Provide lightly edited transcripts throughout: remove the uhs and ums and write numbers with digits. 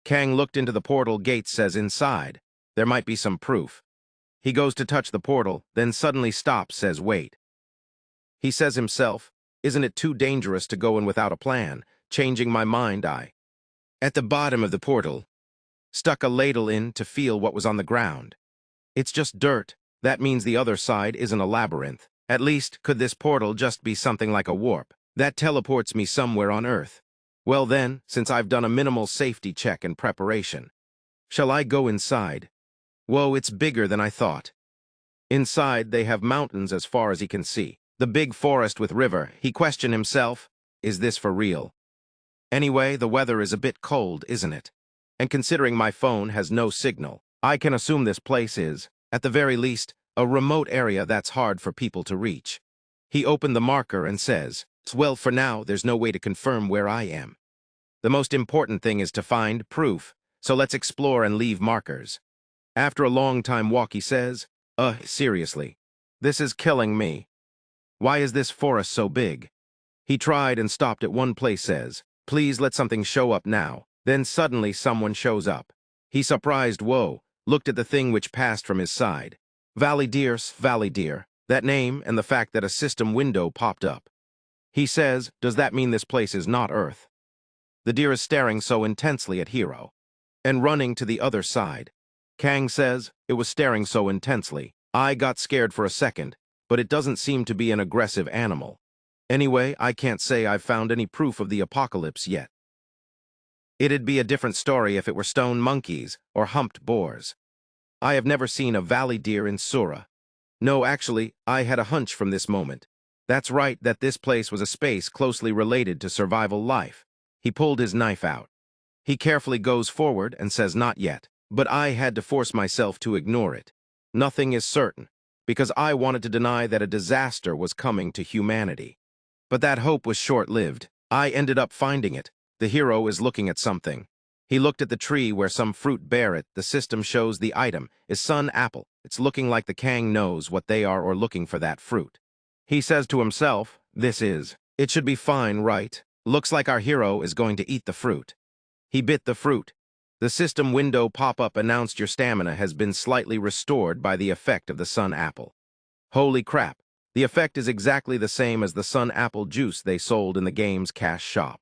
Kang looked into the portal. Gates says inside. There might be some proof. He goes to touch the portal, then suddenly stops, says wait. He says himself, isn't it too dangerous to go in without a plan? Changing my mind, at the bottom of the portal, stuck a ladle in to feel what was on the ground. It's just dirt. That means the other side isn't a labyrinth. At least, could this portal just be something like a warp that teleports me somewhere on Earth? Well then, since I've done a minimal safety check and preparation, shall I go inside? Whoa, it's bigger than I thought. Inside, they have mountains as far as he can see. The big forest with river. He questioned himself, is this for real? Anyway, the weather is a bit cold, isn't it? And considering my phone has no signal, I can assume this place is, at the very least, a remote area that's hard for people to reach. He opened the marker and says, well, for now, there's no way to confirm where I am. The most important thing is to find proof, so let's explore and leave markers. After a long time walk, he says, seriously, this is killing me. Why is this forest so big? He tried and stopped at one place, says, please let something show up now. Then suddenly someone shows up. He surprised, whoa, looked at the thing which passed from his side. Valley Deer, that name and the fact that a system window popped up. He says, does that mean this place is not Earth? The deer is staring so intensely at Hero and running to the other side. Kang says, it was staring so intensely. I got scared for a second, but it doesn't seem to be an aggressive animal. Anyway, I can't say I've found any proof of the apocalypse yet. It'd be a different story if it were stone monkeys or humped boars. I have never seen a valley deer in Sura. No, actually, I had a hunch from this moment. That's right, that this place was a space closely related to survival life. He pulled his knife out. He carefully goes forward and says not yet, but I had to force myself to ignore it. Nothing is certain, because I wanted to deny that a disaster was coming to humanity. But that hope was short-lived. I ended up finding it. The hero is looking at something. He looked at the tree where some fruit bear it. The system shows the item is sun apple. It's looking like the Kang knows what they are or looking for that fruit. He says to himself, it should be fine, right? Looks like our hero is going to eat the fruit. He bit the fruit. The system window pop-up announced your stamina has been slightly restored by the effect of the sun apple. Holy crap, the effect is exactly the same as the sun apple juice they sold in the game's cash shop.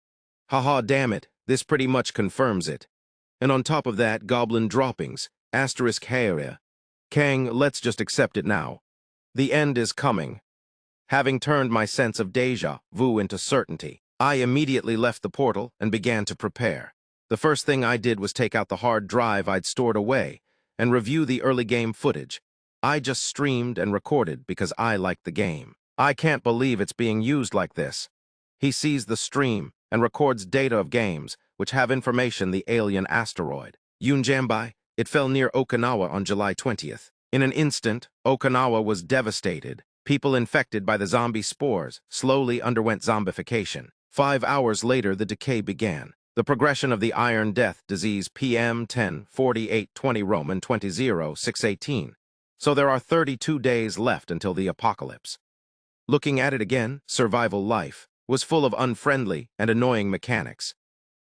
Haha, damn it, this pretty much confirms it. And on top of that, goblin droppings, asterisk area. Kang, let's just accept it now. The end is coming. Having turned my sense of déjà vu into certainty, I immediately left the portal and began to prepare. The first thing I did was take out the hard drive I'd stored away and review the early game footage. I just streamed and recorded because I liked the game. I can't believe it's being used like this. He sees the stream and records data of games which have information the alien asteroid. Yunjambai, it fell near Okinawa on July 20th. In an instant, Okinawa was devastated. People infected by the zombie spores slowly underwent zombification. 5 hours later, the decay began. The progression of the Iron Death disease PM 10-48-20 Roman 20-618. So there are 32 days left until the apocalypse. Looking at it again, survival life was full of unfriendly and annoying mechanics.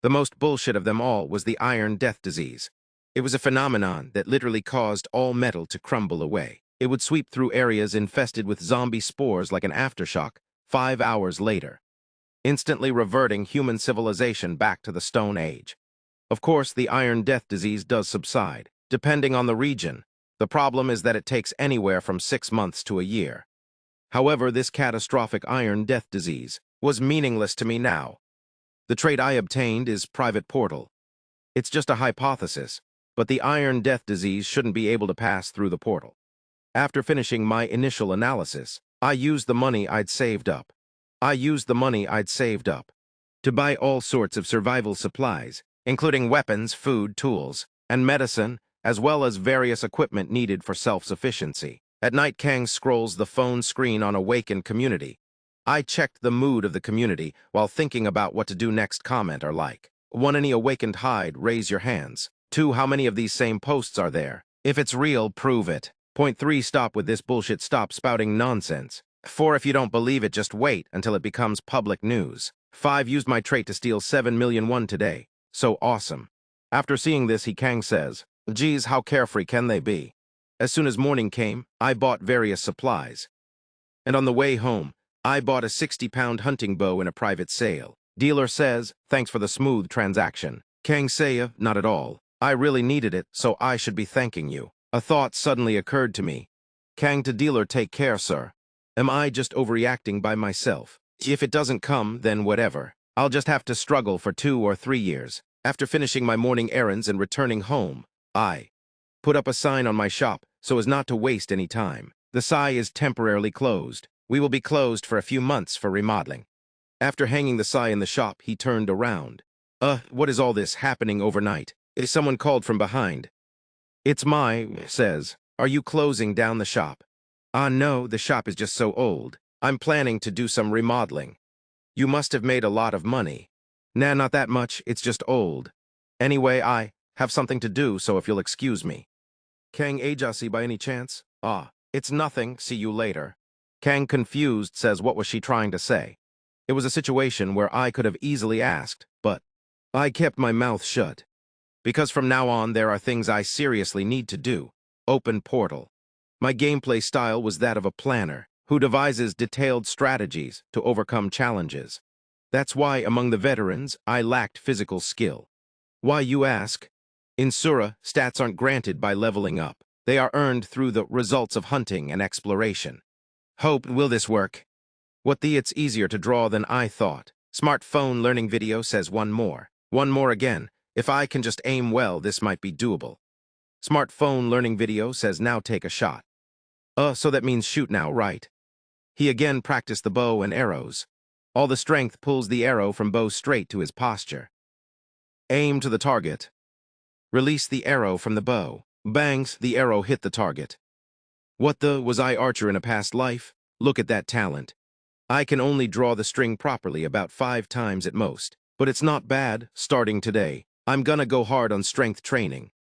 The most bullshit of them all was the Iron Death disease. It was a phenomenon that literally caused all metal to crumble away. It would sweep through areas infested with zombie spores like an aftershock 5 hours later, instantly reverting human civilization back to the Stone Age. Of course, the Iron Death disease does subside, depending on the region. The problem is that it takes anywhere from 6 months to a year. However, this catastrophic Iron Death disease was meaningless to me now. The trait I obtained is Private Portal. It's just a hypothesis, but the Iron Death disease shouldn't be able to pass through the portal. After finishing my initial analysis, I used the money I'd saved up. To buy all sorts of survival supplies, including weapons, food, tools, and medicine, as well as various equipment needed for self-sufficiency. At night, Kang scrolls the phone screen on Awaken community. I checked the mood of the community while thinking about what to do next. Comment are like, 1. Any awakened hide, raise your hands. 2. How many of these same posts are there? If it's real, prove it. Point 3. Stop with this bullshit, stop spouting nonsense. 4. If you don't believe it, just wait until it becomes public news. 5. Used my trait to steal 7 million won today. So awesome. After seeing this, Kang says, "Geez, how carefree can they be?" As soon as morning came, I bought various supplies. And on the way home, I bought a 60-pound hunting bow in a private sale. Dealer says, "Thanks for the smooth transaction." Kang say, "Not at all. I really needed it, so I should be thanking you." A thought suddenly occurred to me. Kang to dealer, "Take care, sir. Am I just overreacting by myself? If it doesn't come, then whatever. I'll just have to struggle for 2 or 3 years." After finishing my morning errands and returning home, I put up a sign on my shop so as not to waste any time. The sign is temporarily closed. We will be closed for a few months for remodeling. After hanging the sign in the shop, he turned around. What is all this happening overnight? Is someone called from behind? "It's says, "Are you closing down the shop?" No, the shop is just so old. I'm planning to do some remodeling." "You must have made a lot of money." "Nah, not that much, it's just old. Anyway, I have something to do, so if you'll excuse me." "Kang Ajasi by any chance?" It's nothing, see you later." Kang, confused, says, "What was she trying to say?" It was a situation where I could have easily asked, but I kept my mouth shut. Because from now on, there are things I seriously need to do. Open portal. My gameplay style was that of a planner who devises detailed strategies to overcome challenges. That's why, among the veterans, I lacked physical skill. Why, you ask? In Sura, stats aren't granted by leveling up. They are earned through the results of hunting and exploration. Will this work? It's easier to draw than I thought. Smartphone learning video says one more. One more again. If I can just aim well, this might be doable. Smartphone learning video says now take a shot. So that means shoot now, right? He again practiced the bow and arrows. All the strength pulls the arrow from bow straight to his posture. Aim to the target. Release the arrow from the bow. Bangs, the arrow hit the target. Was I archer in a past life? Look at that talent. I can only draw the string properly about 5 times at most. But it's not bad, starting today. I'm gonna go hard on strength training.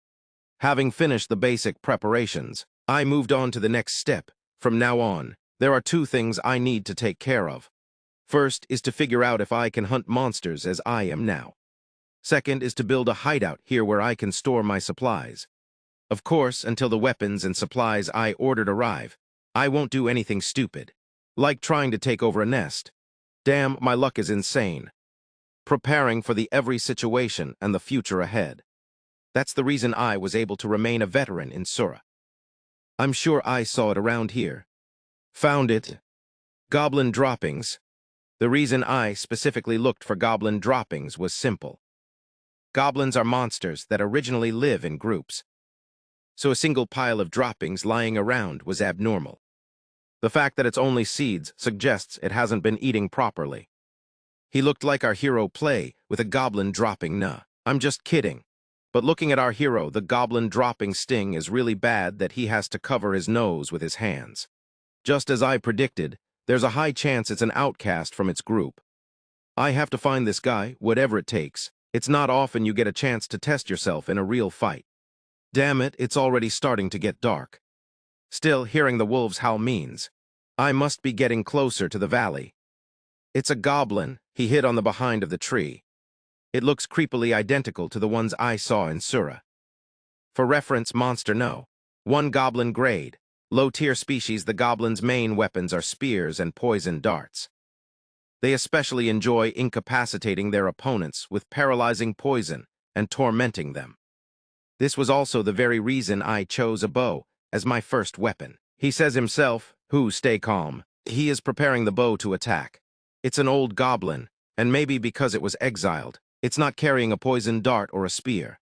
Having finished the basic preparations, I moved on to the next step. From now on, there are 2 things I need to take care of. First is to figure out if I can hunt monsters as I am now. Second is to build a hideout here where I can store my supplies. Of course, until the weapons and supplies I ordered arrive, I won't do anything stupid, like trying to take over a nest. Damn, my luck is insane. Preparing for the every situation and the future ahead. That's the reason I was able to remain a veteran in Sura. I'm sure I saw it around here. Found it. Goblin droppings. The reason I specifically looked for goblin droppings was simple. Goblins are monsters that originally live in groups. So a single pile of droppings lying around was abnormal. The fact that it's only seeds suggests it hasn't been eating properly. He looked like our hero play with a goblin dropping. Nah, I'm just kidding. But looking at our hero, the goblin dropping sting is really bad that he has to cover his nose with his hands. Just as I predicted, there's a high chance it's an outcast from its group. I have to find this guy, whatever it takes. It's not often you get a chance to test yourself in a real fight. Damn it, it's already starting to get dark. Still, hearing the wolves howl means I must be getting closer to the valley. It's a goblin, he hid on the behind of the tree. It looks creepily identical to the ones I saw in Sura. For reference, monster no. 1 goblin grade. Low-tier species, the goblin's main weapons are spears and poison darts. They especially enjoy incapacitating their opponents with paralyzing poison and tormenting them. This was also the very reason I chose a bow as my first weapon. He says himself, stay calm. He is preparing the bow to attack. It's an old goblin, and maybe because it was exiled, it's not carrying a poison dart or a spear.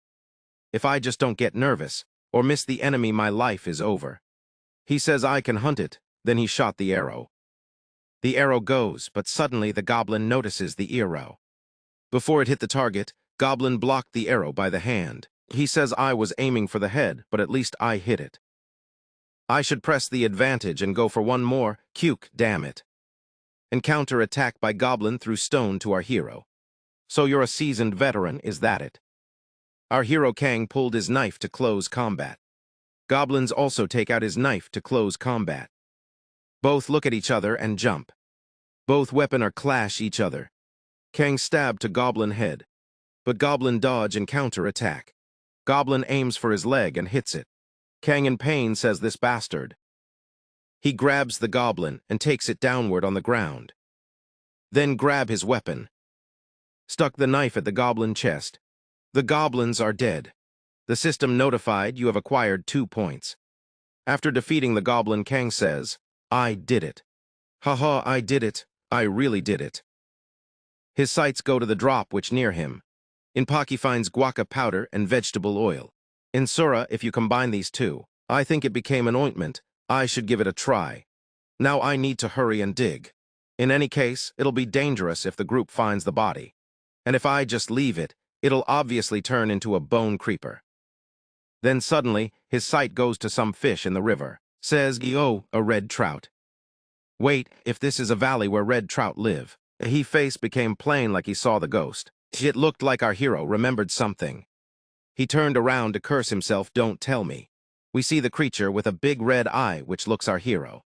If I just don't get nervous or miss the enemy, my life is over. He says I can hunt it, then he shot the arrow. The arrow goes, but suddenly the goblin notices the arrow. Before it hit the target, goblin blocked the arrow by the hand. He says I was aiming for the head, but at least I hit it. I should press the advantage and go for one more. Damn it. Encounter attack by goblin threw stone to our hero. So you're a seasoned veteran, is that it? Our hero Kang pulled his knife to close combat. Goblins also take out his knife to close combat. Both look at each other and jump. Both weapon or clash each other. Kang stabbed to goblin head, but goblin dodge and counter attack. Goblin aims for his leg and hits it. Kang in pain says this bastard. He grabs the goblin and takes it downward on the ground. Then grab his weapon. Stuck the knife at the goblin chest. The goblins are dead. The system notified you have acquired 2 points. After defeating the goblin, Kang says, I did it. Haha, I did it. I really did it. His sights go to the drop which near him. In Pak he finds guaca powder and vegetable oil. In Sura, if you combine these two, I think it became an ointment. I should give it a try. Now I need to hurry and dig. In any case, it'll be dangerous if the group finds the body. And if I just leave it, it'll obviously turn into a bone creeper. Then suddenly, his sight goes to some fish in the river. Says, oh, a red trout. Wait, if this is a valley where red trout live. His face became plain like he saw the ghost. It looked like our hero remembered something. He turned around to curse himself, don't tell me. We see the creature with a big red eye which looks our hero.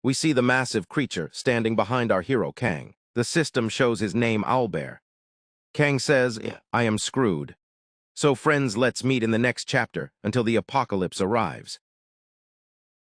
We see the massive creature standing behind our hero Kang. The system shows his name Owlbear. Kang says, I am screwed. So friends, let's meet in the next chapter until the apocalypse arrives.